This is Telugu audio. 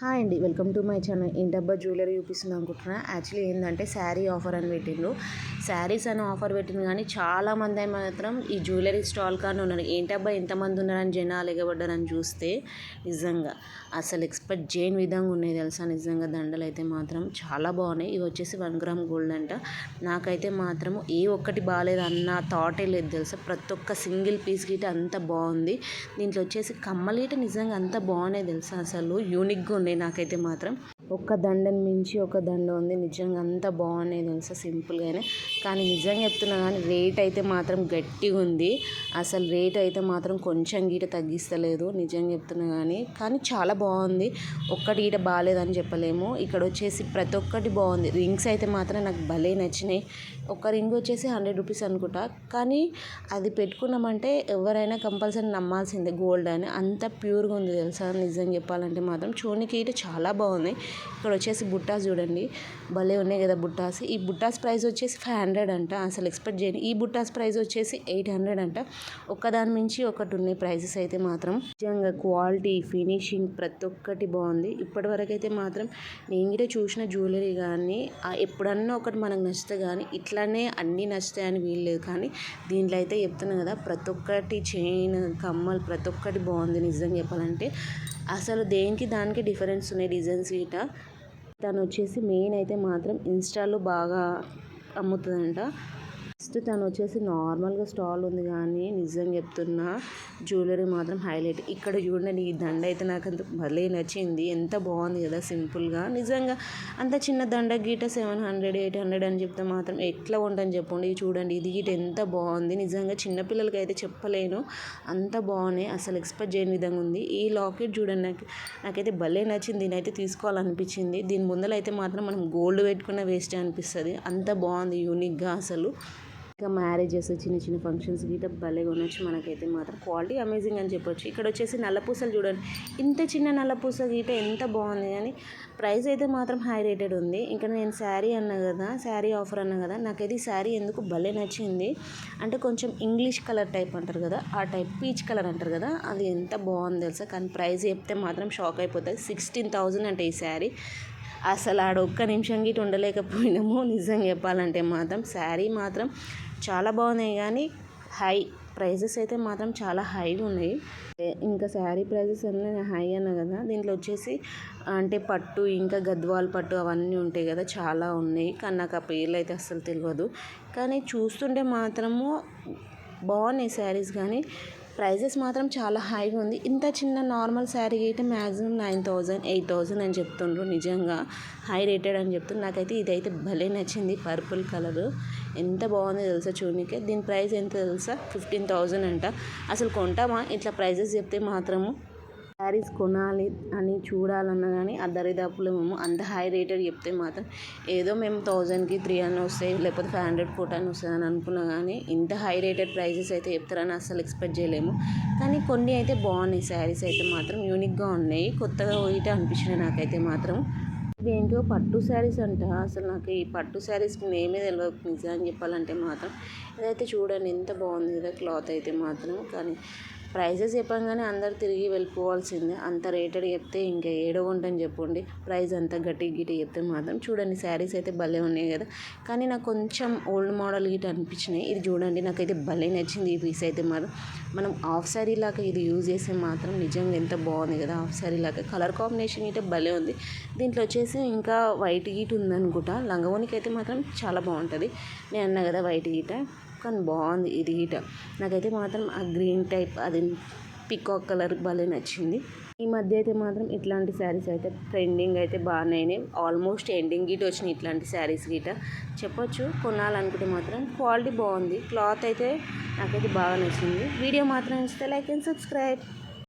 హాయ్ అండి, వెల్కమ్ టు మై ఛానల్. ఏంటబ్బా జ్యువెలరీ చూపిస్తుంది అనుకుంటున్నా. యాక్చువల్లీ ఏంటంటే శారీ ఆఫర్ అని పెట్టిండ్రు. శారీస్ అని ఆఫర్ పెట్టింది, కానీ చాలామంది మాత్రం ఈ జ్యువెలరీ స్టాల్ కానీ ఉన్నారు. ఏంటబ్బా ఎంతమంది ఉన్నారని జనాలు ఎగబడ్డారని చూస్తే నిజంగా అసలు ఎక్స్పెక్ట్ చేయని విధంగా ఉన్నాయి తెలుసా. నిజంగా దండలు అయితే మాత్రం చాలా బాగున్నాయి. ఇవి వచ్చేసి 1 గ్రామ్ గోల్డ్ అంట. నాకైతే మాత్రం ఏ ఒక్కటి బాగాలేదు అన్న థాటే లేదు తెలుసా. ప్రతి ఒక్క సింగిల్ పీస్ గిట అంత బాగుంది. దీంట్లో వచ్చేసి కమ్మలు గిట నిజంగా అంత బాగున్నాయి తెలుసా. అసలు యూనిక్గా ఉన్నాయి నాకైతే మాత్రం. ఒక్క దండని మించి ఒక దండ ఉంది. నిజంగా అంత బాగున్నాయి తెలుసా సింపుల్గానే. కానీ నిజంగా చెప్తున్నా, కానీ రేట్ అయితే మాత్రం గట్టిగా ఉంది. అసలు రేట్ అయితే మాత్రం కొంచెం గీట తగ్గిస్తలేదు నిజంగా చెప్తున్నా. కానీ చాలా బాగుంది. ఒక్కటి గీట బాగాలేదని చెప్పలేము. ఇక్కడ వచ్చేసి ప్రతి ఒక్కటి బాగుంది. రింగ్స్ అయితే మాత్రం నాకు భలే నచ్చినాయి. ఒక రింగ్ వచ్చేసి 100 రూపీస్ అనుకుంటా, కానీ అది పెట్టుకున్నామంటే ఎవరైనా కంపల్సరీ నమ్మాల్సిందే గోల్డ్ అని. అంత ప్యూర్గా ఉంది తెలుసా. నిజంగా చెప్పాలంటే మాత్రం చూనికి చాలా బాగున్నాయి. ఇక్కడ వచ్చేసి బుట్టాస్ చూడండి, భలే ఉన్నాయి కదా బుట్టాస్. ఈ బుట్టాస్ ప్రైస్ వచ్చేసి 500 అంట. అసలు ఎక్స్పెక్ట్ చేయను. ఈ బుట్టాస్ ప్రైస్ వచ్చేసి 800 అంట. ఒక్కదాని మించి ఒకటి ఉన్నాయి ప్రైజెస్ అయితే మాత్రం. నిజంగా క్వాలిటీ, ఫినిషింగ్ ప్రతి ఒక్కటి బాగుంది. ఇప్పటి వరకు అయితే మాత్రం నేను కూడా చూసిన జ్యువెలరీ కానీ ఎప్పుడన్నా ఒకటి మనకు నచ్చితే కానీ ఇట్లానే అన్నీ నచ్చుతాయని వీల్లేదు. కానీ దీంట్లో అయితే చెప్తున్నాను కదా, ప్రతి ఒక్కటి చైన్, కమ్మలు ప్రతి ఒక్కటి బాగుంది నిజంగా చెప్పాలంటే. అసలు దేనికి దానికి డిఫరెన్స్ ఉన్నాయి డిజైన్స్ గిట. తను వచ్చేసి మెయిన్ అయితే మాత్రం ఇన్స్టాలో బాగా అమ్ముతుందంట. ఫస్ట్ తను వచ్చేసి నార్మల్గా స్టాల్ ఉంది, కానీ నిజంగా చెప్తున్నా జ్యువెలరీ మాత్రం హైలైట్. ఇక్కడ చూడండి, ఈ దండ అయితే నాకు అంత భలే నచ్చింది. ఎంత బాగుంది కదా సింపుల్గా. నిజంగా అంత చిన్న దండ గీట 700, 800 అని చెప్తే మాత్రం ఎట్లా ఉంటుంది చెప్పండి. చూడండి, ఇది గీట ఎంత బాగుంది. నిజంగా చిన్నపిల్లలకి అయితే చెప్పలేను, అంత బాగున్నాయి. అసలు ఎక్స్పెక్ట్ చేయని విధంగా ఉంది. ఈ లాకెట్ చూడండి, నాకైతే భలే నచ్చింది. దీని అయితే తీసుకోవాలనిపించింది. దీని ముందర అయితే మాత్రం మనం గోల్డ్ పెట్టుకున్న వేస్ట్ అనిపిస్తుంది. అంత బాగుంది యూనిక్గా అసలు. ఇంకా మ్యారేజెస్, చిన్న చిన్న ఫంక్షన్స్ గిట్ట భలే కొనొచ్చు. మనకైతే మాత్రం క్వాలిటీ అమేజింగ్ అని చెప్పొచ్చు. ఇక్కడ వచ్చేసి నల్లపూసలు చూడండి, ఇంత చిన్న నల్లపూస గిట్ట ఎంత బాగుంది. కానీ ప్రైస్ అయితే మాత్రం హై రేటెడ్ ఉంది. ఇంకా నేను శారీ అన్నా కదా, శారీ ఆఫర్ అన్నా కదా, నాకైతే ఈ శారీ ఎందుకు భలే నచ్చింది అంటే కొంచెం ఇంగ్లీష్ కలర్ టైప్ అంటారు కదా, ఆ టైప్ పీచ్ కలర్ అంటారు కదా, అది ఎంత బాగుంది తెలుసా. కానీ ప్రైస్ చెప్తే మాత్రం షాక్ అయిపోతుంది. 16,000 అంటే ఈ శారీ. అసలు ఆడ ఒక్క నిమిషం గిట్ట ఉండలేకపోయినాము నిజంగా చెప్పాలంటే మాత్రం. శారీ మాత్రం చాలా బాగున్నాయి, కానీ ప్రైజెస్ అయితే మాత్రం చాలా హైగా ఉన్నాయి. ఇంకా శారీ ప్రైజెస్ అన్నీ హై అన్నా కదా, దీంట్లో వచ్చేసి అంటే పట్టు, ఇంకా గద్వాల్ పట్టు అవన్నీ ఉంటాయి కదా, చాలా ఉన్నాయి. కానీ నాకు ఆ పేర్లు అయితే అస్సలు తెలియదు. కానీ చూస్తుంటే మాత్రము బాగున్నాయి శారీస్, కానీ ప్రైజెస్ మాత్రం చాలా హైగా ఉంది. ఇంత చిన్న నార్మల్ శారీ అయితే మ్యాక్సిమం 9,000, 8,000 అని చెప్తుండ్రు. నిజంగా హై రేటెడ్ అని చెప్తుండ్రు. నాకైతే ఇదైతే భలే నచ్చింది. పర్పుల్ కలరు ఎంత బాగుందో తెలుసా చూడనీకే. దీని ప్రైస్ ఎంత తెలుసా, 15,000 అంట. అసలు కొంటామా ఇట్లా ప్రైజెస్ చెప్తే మాత్రము. శారీస్ కొనాలి అని చూడాలన్నా కానీ ఆ దరిదాపులో మేము అంత హై రేటెడ్ చెప్తే మాత్రం ఏదో మేము 1000కి 3 అని వస్తాయి, లేకపోతే 500 4 అని వస్తుంది అని అనుకున్నా. కానీ ఇంత హై రేటెడ్ ప్రైజెస్ అయితే చెప్తారని అసలు ఎక్స్పెక్ట్ చేయలేము. కానీ కొన్ని అయితే బాగున్నాయి శారీస్ అయితే మాత్రం, యూనిక్గా ఉన్నాయి. కొత్తగా పోయితే అనిపించినాయి నాకైతే మాత్రం. ఇదేంటో పట్టు శారీస్ అంట. అసలు నాకు ఈ పట్టు శారీస్ నేమే తెలియదు నిజంగా చెప్పాలంటే మాత్రం. ఇదైతే చూడండి ఎంత బాగుంది కదా క్లాత్ అయితే మాత్రం. కానీ ప్రైజెస్ చెప్పంగానే అందరు తిరిగి వెళ్ళిపోవాల్సిందే. అంత రేటెడ్ చెప్తే ఇంకా ఏడో కొంటని చెప్పండి. ప్రైస్ అంతా గట్టి గిట్టి చెప్తే మాత్రం. చూడండి శారీస్ అయితే భలే ఉన్నాయి కదా, కానీ నాకు కొంచెం ఓల్డ్ మోడల్ గిట్ట అనిపించినాయి. ఇది చూడండి, నాకైతే భలే నచ్చింది ఈ పీస్ అయితే మాత్రం. మనం హాఫ్ శారీ లాగా ఇది యూజ్ చేస్తే మాత్రం నిజంగా ఎంత బాగుంది కదా. హాఫ్ శారీ లాగా కలర్ కాంబినేషన్ గిట్ట భలే ఉంది. దీంట్లో వచ్చేసి ఇంకా వైట్ గీట్ ఉందనుకుంటా. లంగవోనికి అయితే మాత్రం చాలా బాగుంటుంది. నేను అన్నా కదా వైట్ గీట, కానీ బాగుంది ఇది గీట. నాకైతే మాత్రం ఆ గ్రీన్ టైప్, అది పికాక్ కలర్ భలే నచ్చింది. ఈ మధ్య అయితే మాత్రం ఇట్లాంటి శారీస్ అయితే ట్రెండింగ్ అయితే బాగానే అయినాయి. ఆల్మోస్ట్ ఎండింగ్ గిట్ వచ్చినాయి ఇట్లాంటి శారీస్ గిట చెప్పొచ్చు. కొనాలనుకుంటే మాత్రం క్వాలిటీ బాగుంది. క్లాత్ అయితే నాకైతే బాగా నచ్చింది. వీడియో మాత్రం ఇస్తే లైక్ అండ్ సబ్స్క్రైబ్.